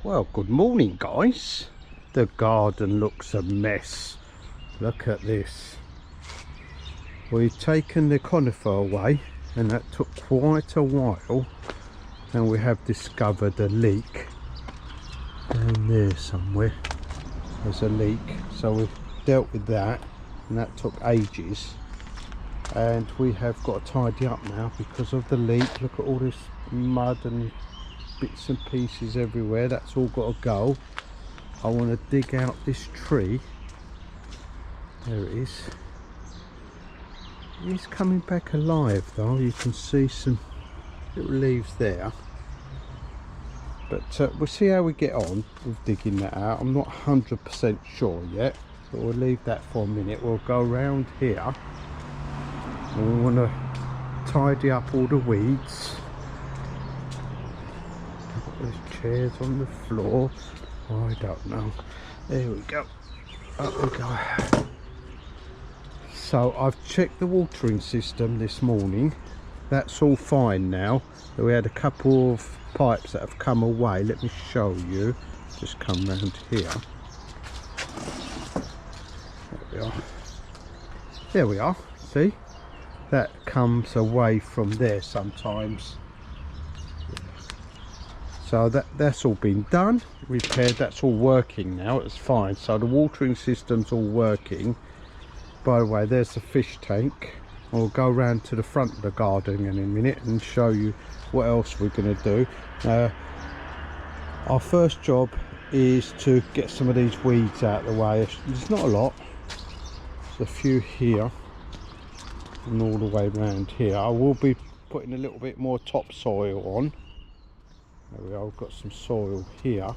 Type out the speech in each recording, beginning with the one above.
Well, good morning guys. The garden looks a mess. Look at this. We've taken the conifer away and that took quite a while, and we have discovered a leak down there somewhere. There's a leak, so we've dealt with that, and that took ages, and we have got to tidy up now because of the leak. Look at all this mud and bits and pieces everywhere. That's all got to go. I want to dig out this tree. There it is. It's coming back alive though. You can see some little leaves there, but we'll see how we get on with digging that out. I'm not 100% sure yet, but we'll leave that for a minute. We'll go around here and we want to tidy up all the weeds. There's chairs on the floor. Oh, I don't know. There we go. Up we go. So I've checked the watering system this morning. That's all fine now. We had a couple of pipes that have come away. Let me show you. Just come round here. There we are. There we are. See? That comes away from there sometimes. So that's all been done, repaired. That's all working now. It's fine. So the watering system's all working. By the way, there's the fish tank. We'll go around to the front of the garden in a minute and show you what else we're going to do. Our first job is to get some of these weeds out of the way. There's not a lot. There's a few here and all the way around here. I will be putting a little bit more topsoil on. There we go. I've got some soil here,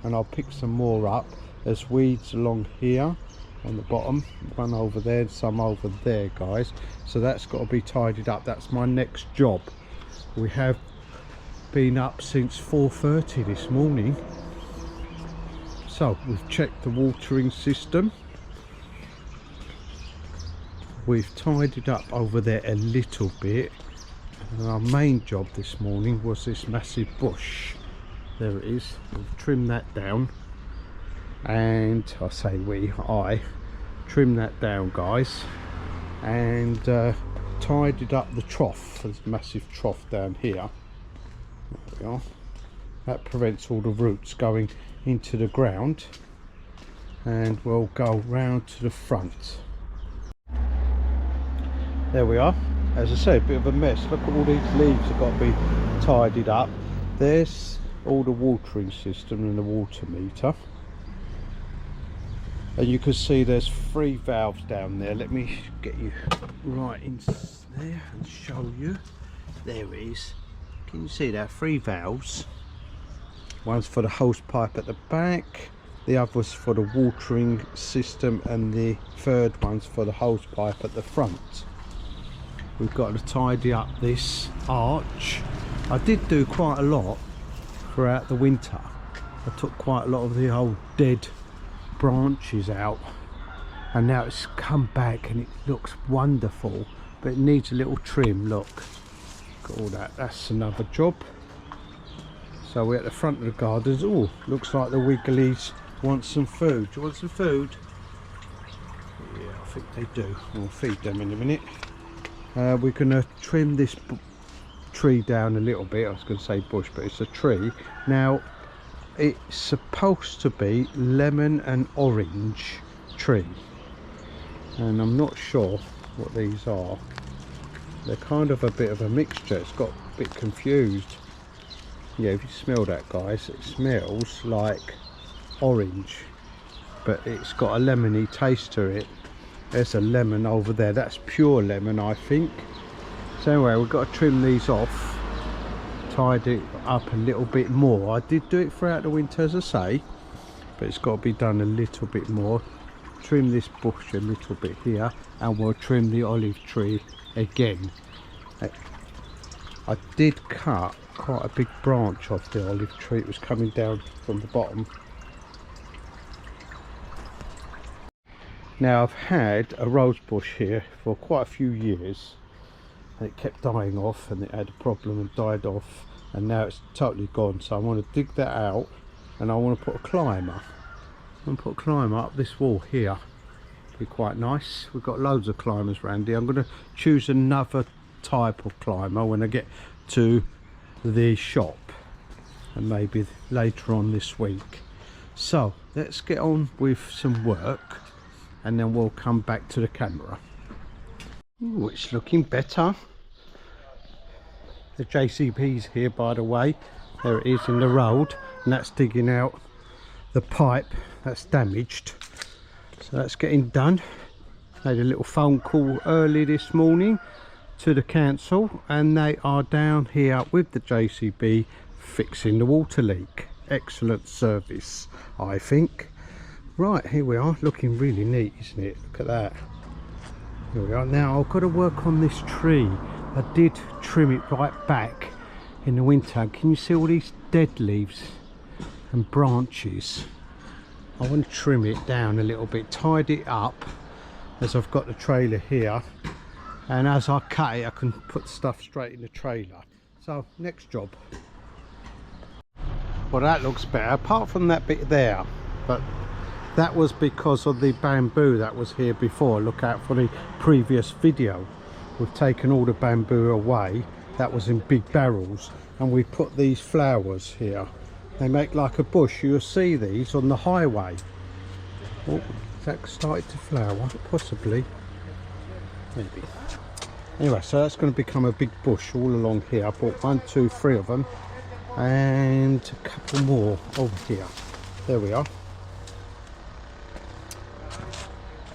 and I'll pick some more up. There's weeds along here on the bottom, one over there and some over there, guys. So that's got to be tidied up. That's my next job. We have been up since 4:30 this morning. So we've checked the watering system. We've tidied up over there a little bit. And our main job this morning was this massive bush. There it is. We've trimmed that down, and I say I trimmed that down, guys, and tidied up the trough. There's a massive trough down here. There we are. That prevents all the roots going into the ground, and we'll go round to the front. There we are. As I say, a bit of a mess. Look at all these leaves have got to be tidied up. There's all the watering system and the water meter, and you can see there's 3 valves down there. Let me get you right in there and show you. There it is. Can you see that? 3 valves. One's for the hose pipe at the back, the other's for the watering system, and the third one's for the hose pipe at the front. We've got to tidy up this arch. I did do quite a lot throughout the winter. I took quite a lot of the old dead branches out, and now it's come back and it looks wonderful, but it needs a little trim. Look, got all that. That's another job. So we're at the front of the gardens. Oh, looks like the Wigglies want some food. Do you want some food? Yeah, I think they do. We'll feed them in a minute. We're going to trim this tree down a little bit. I was going to say bush, but it's a tree. Now, it's supposed to be lemon and orange tree, and I'm not sure what these are. They're kind of a bit of a mixture. It's got a bit confused. Yeah, if you smell that, guys, it smells like orange, but it's got a lemony taste to it. There's a lemon over there. That's pure lemon, I think. So anyway, we've got to trim these off, tidy it up a little bit more. I did do it throughout the winter, as I say, but it's got to be done a little bit more. Trim this bush a little bit here, and we'll trim the olive tree again. I did cut quite a big branch off the olive tree. It was coming down from the bottom. Now I've had a rose bush here for quite a few years, and it kept dying off, and it had a problem and died off, and now it's totally gone. So I want to dig that out, and I want to put a climber. I'm going to put a climber up this wall here. Be quite nice. We've got loads of climbers around here. I'm going to choose another type of climber when I get to the shop, and maybe later on this week. So let's get on with some work, and then we'll come back to the camera. Ooh, it's looking better. The JCB's here, by the way. There it is in the road, and that's digging out the pipe that's damaged. So that's getting done. Made a little phone call early this morning to the council, and they are down here with the JCB fixing the water leak. Excellent service, I think. Right, here we are, looking really neat, isn't it? Look at that. Here we are. Now I've got to work on this tree. I did trim it right back in the winter. Can you see all these dead leaves and branches? I want to trim it down a little bit, tidy it up, as I've got the trailer here, and as I cut it I can put stuff straight in the trailer. So next job. Well, that looks better, apart from that bit there, but that was because of the bamboo that was here before. Look out for the previous video. We've taken all the bamboo away. That was in big barrels, and we put these flowers here. They make like a bush. You'll see these on the highway. Oh, is that started to flower? Possibly. Maybe. Anyway, so that's going to become a big bush all along here. I bought 1, 2, 3 of them, and a couple more over here. There we are.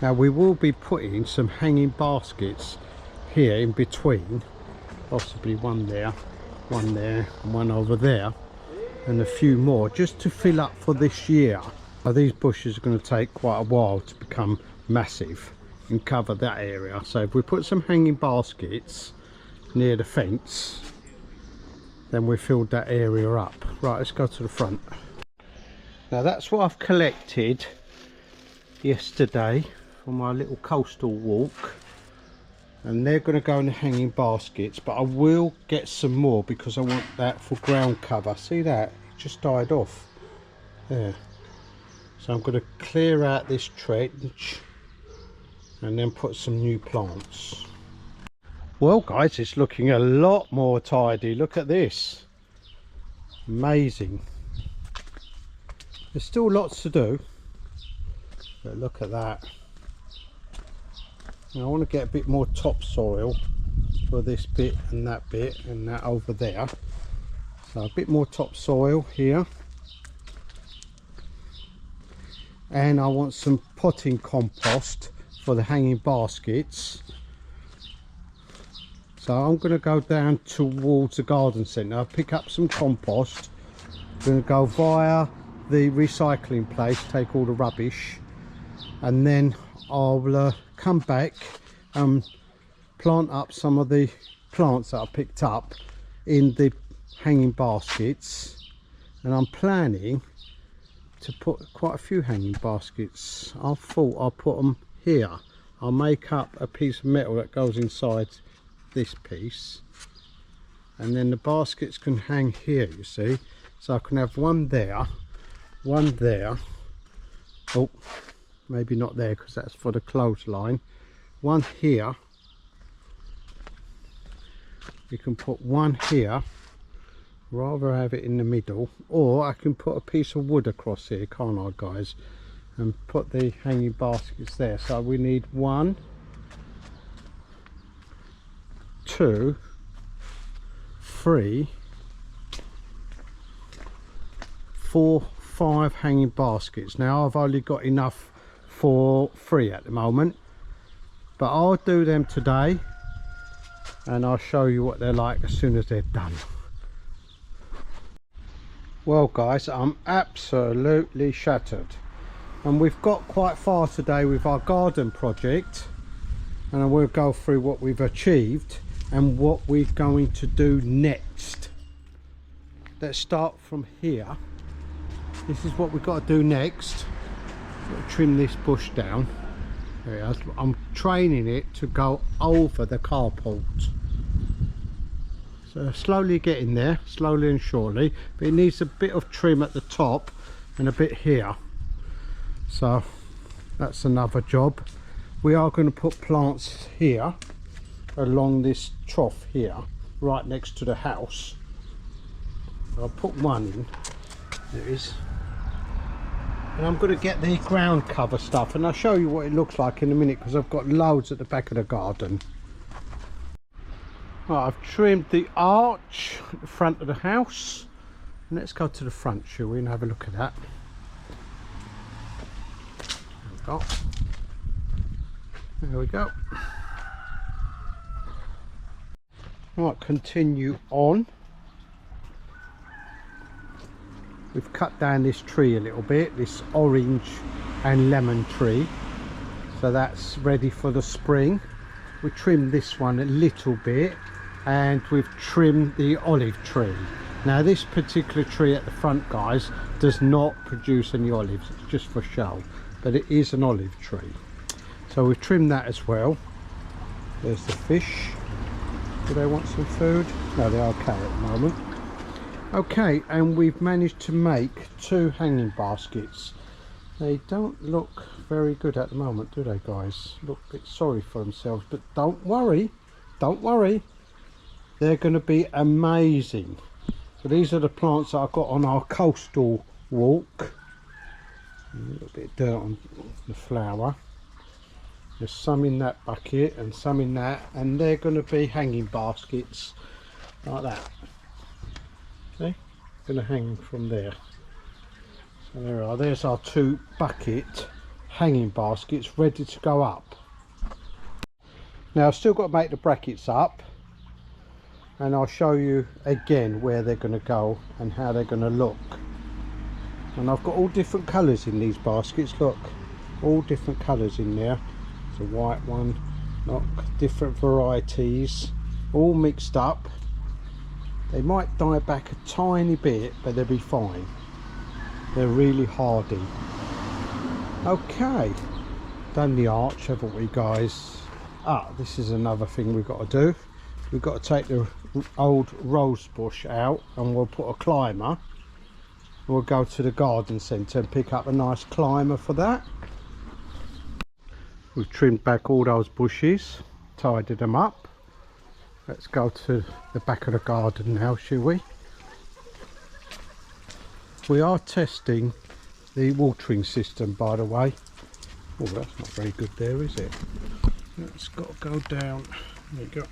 Now we will be putting some hanging baskets here in between, possibly one there, and one over there, and a few more, just to fill up for this year. Now these bushes are going to take quite a while to become massive and cover that area. So if we put some hanging baskets near the fence, then we filled that area up. Right, let's go to the front. Now that's what I've collected yesterday for my little coastal walk, and they're going to go in the hanging baskets, but I will get some more because I want that for ground cover. See that? It just died off there. So I'm going to clear out this trench and then put some new plants. Well guys, it's looking a lot more tidy. Look at this. Amazing. There's still lots to do, but look at that. Now I want to get a bit more topsoil for this bit and that over there. So a bit more topsoil here, and I want some potting compost for the hanging baskets. So I'm going to go down towards the garden centre, pick up some compost. I'm going to go via the recycling place, take all the rubbish, and then I'll come back and plant up some of the plants that I picked up in the hanging baskets. And I'm planning to put quite a few hanging baskets. I thought I'll put them here. I'll make up a piece of metal that goes inside this piece, and then the baskets can hang here, you see. So I can have one there, one there. Oh, maybe not there because that's for the clothesline. One here. You can put one here, rather have it in the middle, or I can put a piece of wood across here, can't I guys, and put the hanging baskets there. So we need 1, 2, 3, 4, 5 hanging baskets. Now I've only got enough for 3 at the moment, but I'll do them today, and I'll show you what they're like as soon as they're done. Well guys, I'm absolutely shattered, and we've got quite far today with our garden project, and I will go through what we've achieved and what we're going to do next. Let's start from here. This is what we've got to do next. Got to trim this bush down. There it is. I'm training it to go over the carport. So slowly getting there, slowly and surely, but it needs a bit of trim at the top and a bit here. So that's another job. We are going to put plants here along this trough here, right next to the house. I'll put one in. There it is. And I'm going to get the ground cover stuff, and I'll show you what it looks like in a minute, because I've got loads at the back of the garden. Right, I've trimmed the arch at the front of the house, and let's go to the front, shall we, and have a look at that. There we go. Right, continue on. We've cut down this tree a little bit, this orange and lemon tree, so that's ready for the spring. We trimmed this one a little bit, and we've trimmed the olive tree. Now this particular tree at the front, guys, does not produce any olives, it's just for show, but it is an olive tree. So we've trimmed that as well. There's the fish. Do they want some food? No, they're okay at the moment. Okay, and we've managed to make 2 hanging baskets. They don't look very good at the moment, do they, guys? Look a bit sorry for themselves, but don't worry, they're going to be amazing. So these are the plants that I've got on our coastal walk. A little bit of dirt on the flower. There's some in that bucket and some in that, and they're going to be hanging baskets like that. See, going to hang from there. So there are. There's our 2 bucket hanging baskets ready to go up. Now I've still got to make the brackets up, and I'll show you again where they're going to go and how they're going to look. And I've got all different colours in these baskets. Look, all different colours in there. There's a white one, look, different varieties, all mixed up. They might die back a tiny bit, but they'll be fine. They're really hardy. Okay, done the arch, haven't we, guys? This is another thing we've got to do. We've got to take the old rose bush out, and we'll put a climber. We'll go to the garden centre and pick up a nice climber for that. We've trimmed back all those bushes, tidied them up. Let's go to the back of the garden now, shall we? We are testing the watering system, by the way. Oh, that's not very good there, is it? It's got to go down. There you go.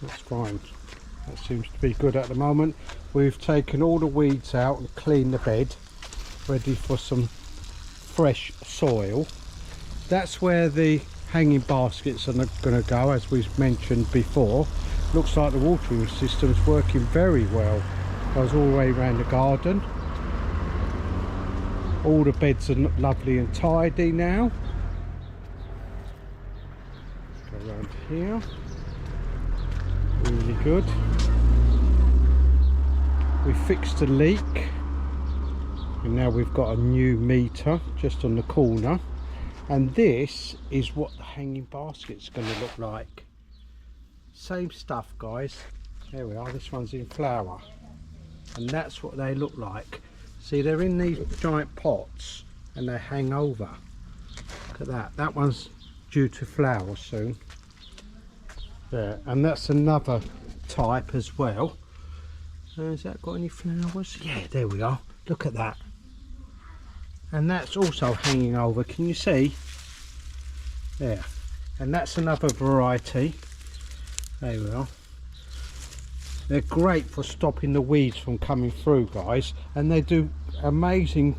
That's fine. That seems to be good at the moment. We've taken all the weeds out and cleaned the bed, ready for some fresh soil. That's where the hanging baskets are going to go, as we've mentioned before. Looks like the watering system is working very well. Goes all the way around the garden. All the beds are lovely and tidy now. Let's go around here. Really good. We fixed the leak, and now we've got a new meter just on the corner. And this is what the hanging basket's going to look like. Same stuff, guys. There we are. This one's in flower, and that's what they look like. See, they're in these giant pots and they hang over. Look at that. That one's due to flower soon. There, and that's another type as well. Has that got any flowers? Yeah, there we are. Look at that. And that's also hanging over, can you see? There. And that's another variety. There we are. They're great for stopping the weeds from coming through, guys, and they do amazing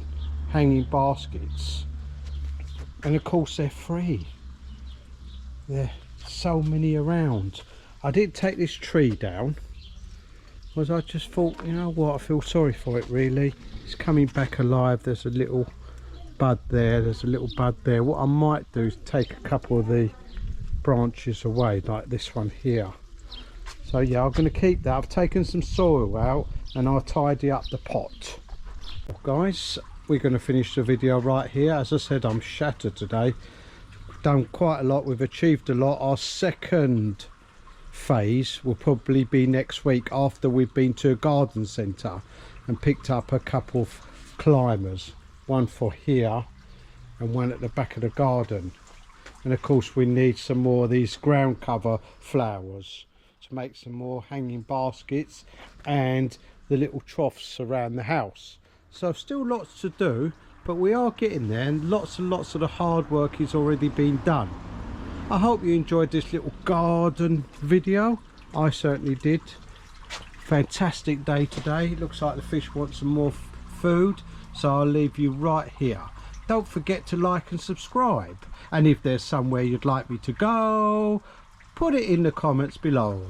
hanging baskets. And of course they're free. There's so many around. I didn't take this tree down because I just thought, you know what, I feel sorry for it really. It's coming back alive. There's a little bud there, there's a little bud there. What I might do is take a couple of the branches away, like this one here. So yeah, I'm going to keep that. I've taken some soil out and I'll tidy up the pot. Guys, we're going to finish the video right here. As I said, I'm shattered today. Done quite a lot, we've achieved a lot. Our second phase will probably be next week, after we've been to a garden centre and picked up a couple of climbers, one for here and one at the back of the garden. And of course we need some more of these ground cover flowers to make some more hanging baskets and the little troughs around the house. So still lots to do, but we are getting there, and lots of the hard work is already being done. I hope you enjoyed this little garden video. I certainly did. Fantastic day today. It looks like the fish want some more food, so I'll leave you right here. Don't forget to like and subscribe, and if there's somewhere you'd like me to go, put it in the comments below.